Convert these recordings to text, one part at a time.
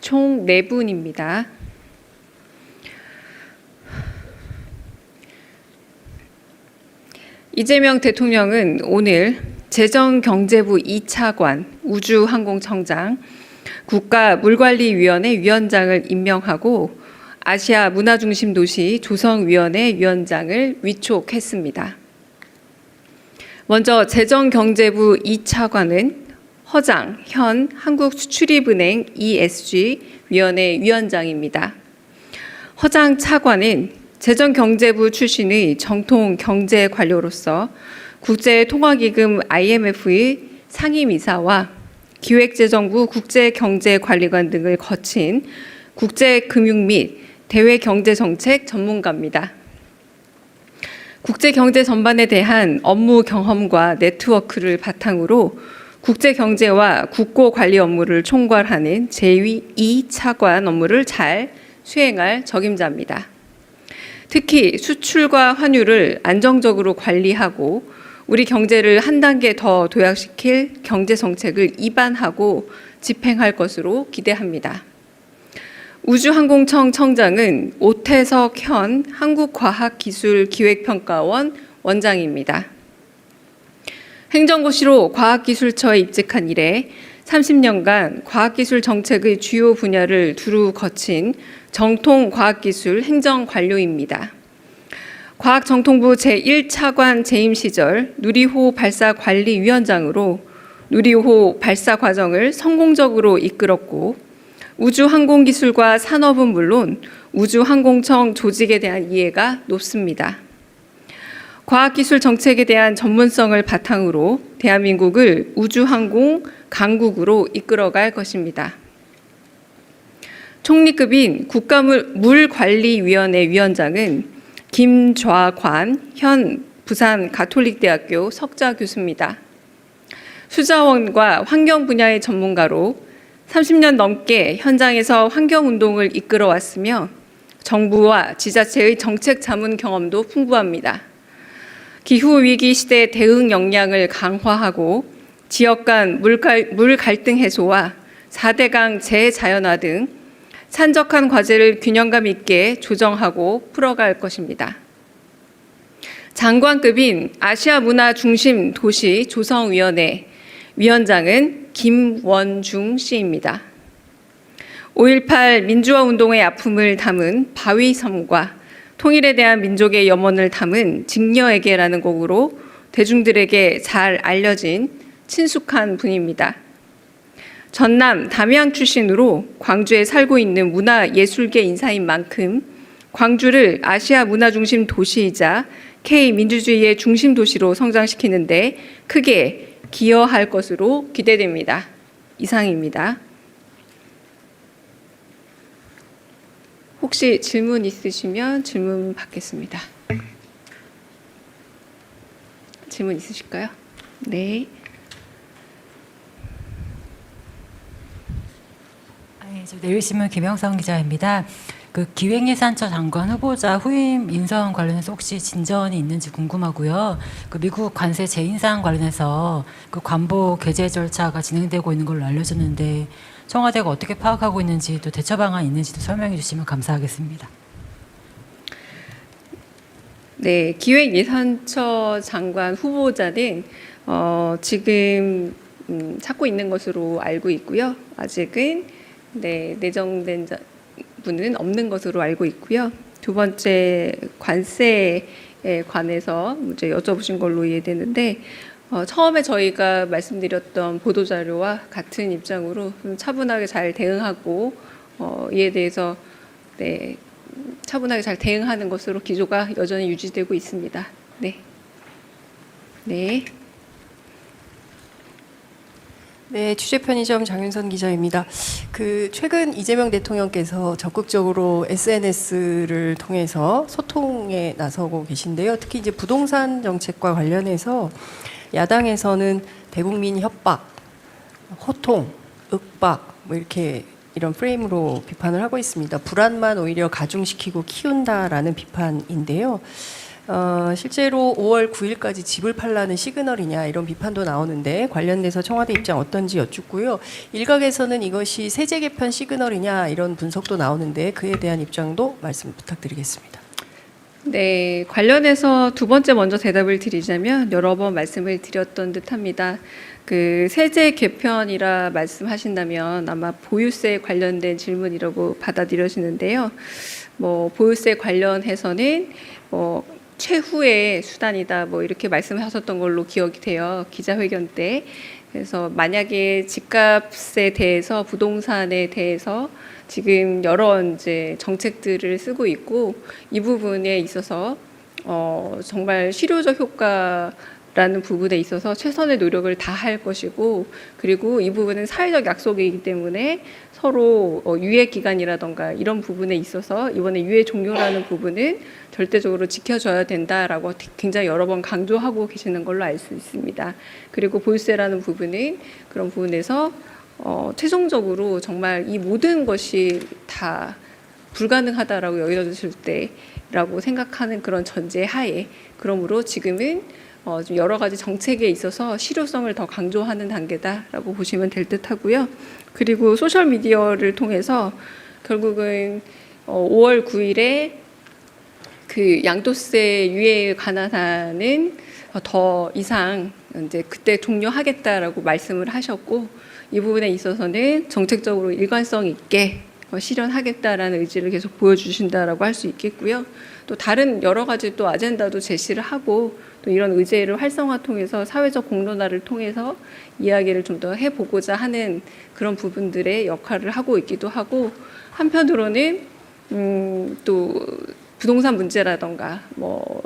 총 4분입니다. 이재명 대통령은 오늘 재정경제부 2차관, 우주항공청장, 국가물관리위원회 위원장을 임명하고 아시아 문화중심도시 조성위원회 위원장을 위촉했습니다. 먼저 재정경제부 2차관은 허장 현 한국수출입은행 ESG 위원회 위원장입니다. 허장 차관은 재정경제부 출신의 정통 경제 관료로서 국제통화기금 IMF의 상임이사와 기획재정부 국제경제관리관 등을 거친 국제금융 및 대외경제정책 전문가입니다. 국제경제 전반에 대한 업무 경험과 네트워크를 바탕으로 국제경제와 국고관리 업무를 총괄하는 제2차관 업무를 잘 수행할 적임자입니다. 특히 수출과 환율을 안정적으로 관리하고 우리 경제를 한 단계 더 도약시킬 경제정책을 입안하고 집행할 것으로 기대합니다. 우주항공청 청장은 오태석 현 한국과학기술기획평가원 원장입니다. 행정고시로 과학기술처에 입직한 이래 30년간 과학기술 정책의 주요 분야를 두루 거친 정통 과학기술 행정관료입니다. 과학정통부 제1차관 재임 시절 누리호 발사관리위원장으로 누리호 발사 과정을 성공적으로 이끌었고 우주항공기술과 산업은 물론 우주항공청 조직에 대한 이해가 높습니다. 과학기술 정책에 대한 전문성을 바탕으로 대한민국을 우주항공 강국으로 이끌어갈 것입니다. 총리급인 국가물관리위원회 위원장은 김좌관 현 부산 가톨릭대학교 석좌 교수입니다. 수자원과 환경 분야의 전문가로 30년 넘게 현장에서 환경운동을 이끌어왔으며 정부와 지자체의 정책 자문 경험도 풍부합니다. 기후위기 시대 대응 역량을 강화하고 지역 간 물 갈등 해소와 4대강 재자연화 등 산적한 과제를 균형감 있게 조정하고 풀어갈 것입니다. 장관급인 아시아 문화 중심 도시 조성위원회 위원장은 김원중 씨입니다. 5.18 민주화 운동의 아픔을 담은 바위섬과 통일에 대한 민족의 염원을 담은 직녀에게라는 곡으로 대중들에게 잘 알려진 친숙한 분입니다. 전남 담양 출신으로 광주에 살고 있는 문화예술계 인사인 만큼 광주를 아시아 문화중심 도시이자 K민주주의의 중심 도시로 성장시키는 데 크게 기여할 것으로 기대됩니다. 이상입니다. 혹시 질문 있으시면 질문 받겠습니다. 질문 있으실까요? 네. 저 내일신문 김영선 기자입니다. 그 기획예산처 장관 후보자 후임 인선 관련해서 혹시 진전이 있는지 궁금하고요. 그 미국 관세 재인상 관련해서 그 관보 개재 절차가 진행되고 있는 걸로 알려졌는데 청와대가 어떻게 파악하고 있는지 또 대처 방안 있는지도 설명해 주시면 감사하겠습니다. 네, 기획예산처 장관 후보자는 지금 찾고 있는 것으로 알고 있고요. 아직은 내정된 분은 없는 것으로 알고 있고요. 두 번째 관세에 관해서 이제 여쭤보신 걸로 이해되는데 처음에 저희가 말씀드렸던 보도자료와 같은 입장으로 좀 차분하게 잘 대응하고 이에 대해서 차분하게 잘 대응하는 것으로 기조가 여전히 유지되고 있습니다. 네. 네, 취재 편의점 장윤선 기자입니다. 최근 이재명 대통령께서 적극적으로 SNS를 통해서 소통에 나서고 계신데요. 특히 이제 부동산 정책과 관련해서 야당에서는 대국민 협박, 호통, 윽박 뭐 이런 프레임으로 비판을 하고 있습니다. 불안만 오히려 가중시키고 키운다라는 비판인데요. 실제로 5월 9일까지 집을 팔라는 시그널이냐 이런 비판도 나오는데 관련돼서 청와대 입장 어떤지 여쭙고요. 일각에서는 이것이 세제 개편 시그널이냐 이런 분석도 나오는데 그에 대한 입장도 말씀 부탁드리겠습니다. 네, 관련해서 두 번째 먼저 대답을 드리자면 여러 번 말씀을 드렸던 듯합니다. 그 세제 개편이라 말씀하신다면 아마 보유세 관련된 질문이라고 받아들여지는데요. 뭐 보유세 관련해서는 최후의 수단이다 뭐 이렇게 말씀하셨던 걸로 기억이 돼요. 기자회견 때. 그래서 만약에 집값에 대해서 부동산에 대해서 지금 여러 이제 정책들을 쓰고 있고 이 부분에 있어서 정말 실효적 효과라는 부분에 있어서 최선의 노력을 다할 것이고 그리고 이 부분은 사회적 약속이기 때문에 서로 유예 기간이라던가 이런 부분에 있어서 이번에 유예 종료라는 부분은 절대적으로 지켜줘야 된다라고 굉장히 여러 번 강조하고 계시는 걸로 알 수 있습니다. 그리고 보유세라는 부분은 그런 부분에서 최종적으로 정말 이 모든 것이 다 불가능하다라고 여겨졌을 때라고 생각하는 그런 전제 하에 그러므로 지금은 좀 여러 가지 정책에 있어서 실효성을 더 강조하는 단계다라고 보시면 될 듯하고요. 그리고 소셜 미디어를 통해서 결국은 5월 9일에 그 양도세 유예에 관한 한은 더 이상 이제 그때 종료하겠다라고 말씀을 하셨고 이 부분에 있어서는 정책적으로 일관성 있게 실현하겠다라는 의지를 계속 보여주신다라고 할 수 있겠고요. 또 다른 여러 가지 또 아젠다도 제시를 하고 또 이런 의제를 활성화 통해서 사회적 공론화를 통해서 이야기를 좀 더 해보고자 하는 그런 부분들의 역할을 하고 있기도 하고 한편으로는 또 부동산 문제라던가 뭐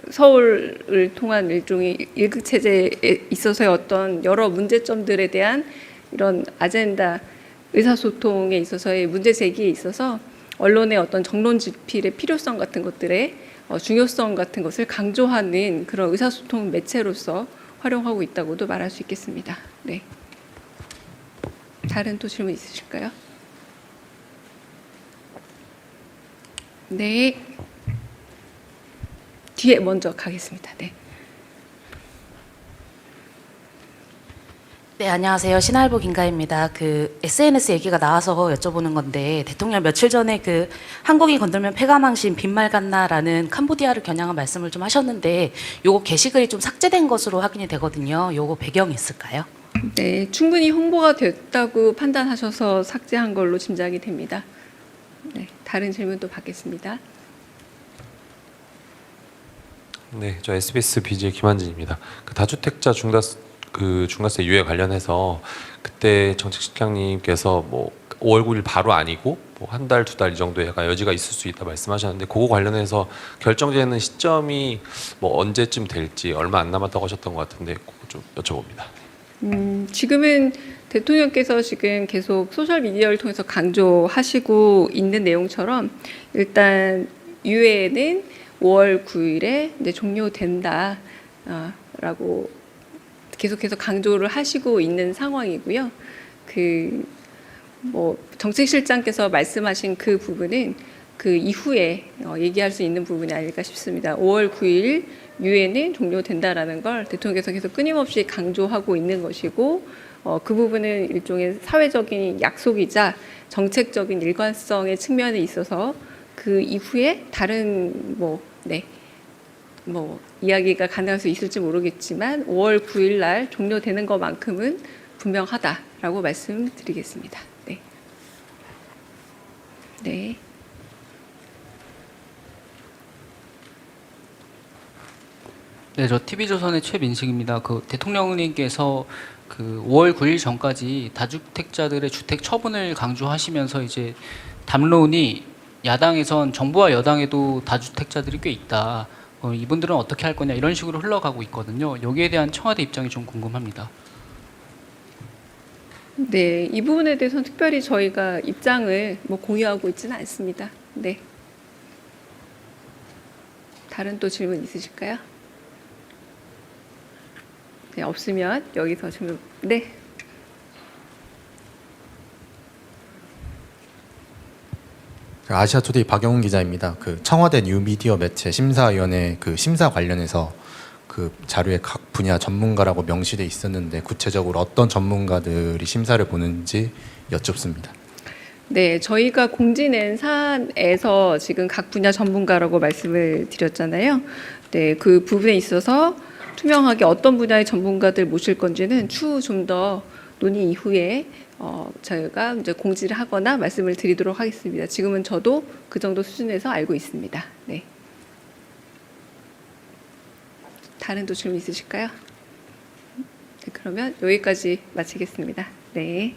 서울을 통한 일종의 일극 체제에 있어서의 어떤 여러 문제점들에 대한 이런 아젠다 의사소통에 있어서의 문제 제기에 있어서 언론의 어떤 정론 집필의 필요성 같은 것들의 중요성 같은 것을 강조하는 그런 의사소통 매체로서 활용하고 있다고도 말할 수 있겠습니다. 네. 다른 또 질문 있으실까요? 네. 뒤에 먼저 가겠습니다. 네. 네, 안녕하세요. 신할보 김가희입니다. 그 SNS 얘기가 나와서 여쭤보는 건데 대통령 며칠 전에 그 한국이 건들면 패가망신 빈말 같나라는 캄보디아를 겨냥한 말씀을 좀 하셨는데 요거 게시글이 좀 삭제된 것으로 확인이 되거든요. 요거 배경이 있을까요? 네, 충분히 홍보가 됐다고 판단하셔서 삭제한 걸로 짐작이 됩니다. 네, 다른 질문도 받겠습니다. 네, 저 SBS BJ 김한진입니다. 그 다주택자 중과세 유예 관련해서 그때 정책실장님께서 뭐 5월 9일 바로 아니고 뭐 한 달, 두 달 이 정도의 약간 여지가 있을 수 있다 말씀하셨는데 그거 관련해서 결정되는 시점이 뭐 언제쯤 될지 얼마 안 남았다고 하셨던 것 같은데 그거 좀 여쭤봅니다. 지금은 대통령께서 지금 계속 소셜 미디어를 통해서 강조하시고 있는 내용처럼 일단 유예는 5월 9일에 이제 종료된다라고 계속해서 강조를 하시고 있는 상황이고요. 그 뭐 정책실장께서 말씀하신 그 부분은 그 이후에 얘기할 수 있는 부분이 아닐까 싶습니다. 5월 9일 유예는 종료된다라는 걸 대통령께서 계속 끊임없이 강조하고 있는 것이고 그 부분은 일종의 사회적인 약속이자 정책적인 일관성의 측면에 있어서 그 이후에 다른 뭐 이야기가 가능할 수 있을지 모르겠지만 5월 9일 날 종료되는 것만큼은 분명하다라고 말씀드리겠습니다. 네. 네. 네, 저 TV조선의 최민식입니다. 그 대통령님께서 그 5월 9일 전까지 다주택자들의 주택 처분을 강조하시면서 이제 담론이 야당에선 정부와 여당에도 다주택자들이 꽤 있다. 이분들은 어떻게 할 거냐 이런 식으로 흘러가고 있거든요. 여기에 대한 청와대 입장이 좀 궁금합니다. 네, 이 부분에 대해서는 특별히 저희가 입장을 뭐 공유하고 있지는 않습니다. 네. 다른 또 질문 있으실까요? 네, 없으면 여기서 질문. 네. 아시아투데이 박영훈 기자입니다. 그 청와대 뉴미디어 매체 심사위원회 그 심사 관련해서 그 자료에 각 분야 전문가라고 명시돼 있었는데 구체적으로 어떤 전문가들이 심사를 보는지 여쭙습니다. 네, 저희가 공지낸 사안에서 지금 각 분야 전문가라고 말씀을 드렸잖아요. 네, 그 부분에 있어서 투명하게 어떤 분야의 전문가들 모실 건지는 추후 좀 더 논의 이후에 저희가 이제 공지를 하거나 말씀을 드리도록 하겠습니다. 지금은 저도 그 정도 수준에서 알고 있습니다. 네. 다른 또 질문 있으실까요? 네, 그러면 여기까지 마치겠습니다. 네.